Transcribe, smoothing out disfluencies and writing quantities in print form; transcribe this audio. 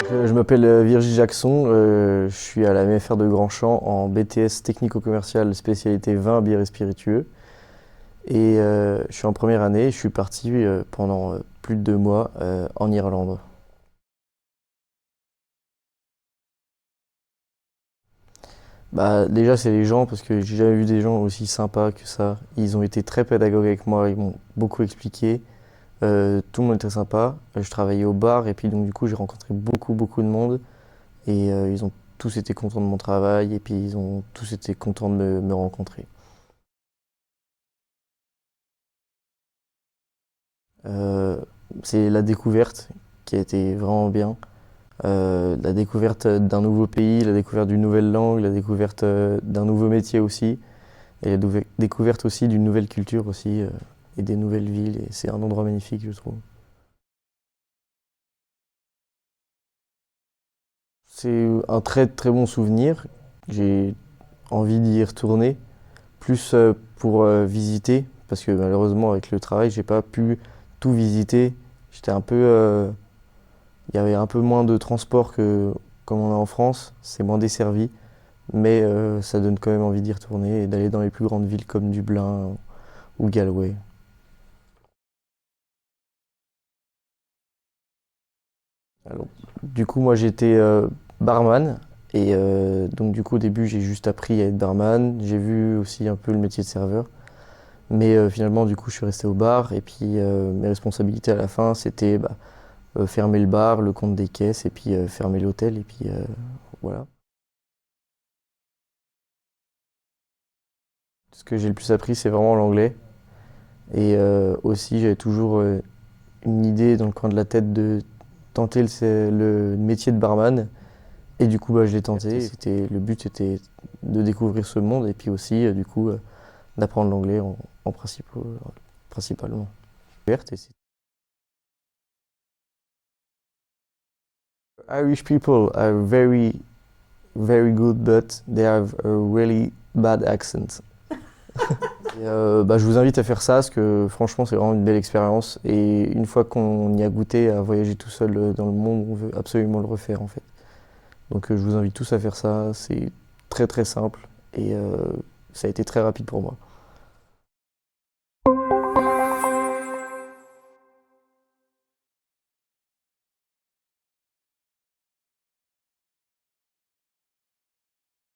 Je m'appelle Virgile Jackson, je suis à la MFR de Grandchamp en BTS technico-commercial spécialité vin, bière et spiritueux. Et je suis en première année, je suis parti pendant plus de 2 mois en Irlande. Bah, déjà, c'est les gens, parce que j'ai jamais vu des gens aussi sympas que ça. Ils ont été très pédagogues avec moi, ils m'ont beaucoup expliqué. Tout le monde était sympa. Je travaillais au bar et puis donc du coup j'ai rencontré beaucoup de monde et ils ont tous été contents de mon travail et puis ils ont tous été contents de me rencontrer. Euh, c'est la découverte qui a été vraiment bien. La découverte d'un nouveau pays, la découverte d'une nouvelle langue, la découverte d'un nouveau métier aussi, et la découverte aussi d'une nouvelle culture aussi, et des nouvelles villes. Et c'est un endroit magnifique, je trouve. C'est un très bon souvenir. J'ai envie d'y retourner, plus pour visiter, parce que malheureusement avec le travail, j'ai pas pu tout visiter. J'étais un peu, il y avait un peu moins de transport que comme on a en France, c'est moins desservi, mais ça donne quand même envie d'y retourner et d'aller dans les plus grandes villes comme Dublin ou Galway. Alors, du coup, moi j'étais barman et donc du coup au début j'ai juste appris à être barman. J'ai vu aussi un peu le métier de serveur. Mais finalement, du coup, je suis resté au bar et puis mes responsabilités à la fin, c'était fermer le bar, le compte des caisses et puis fermer l'hôtel et puis voilà. Ce que j'ai le plus appris, c'est vraiment l'anglais. Et aussi, j'avais toujours une idée dans le coin de la tête de tenter le métier de barman. Et du coup, je l'ai tenté. Le but, c'était de découvrir ce monde et puis aussi, du coup, d'apprendre l'anglais principalement. Irish people are very good, but they have a really bad accent. Et, je vous invite à faire ça parce que franchement c'est vraiment une belle expérience et une fois qu'on y a goûté à voyager tout seul dans le monde, on veut absolument le refaire en fait. Donc je vous invite tous à faire ça, c'est très simple et ça a été très rapide pour moi.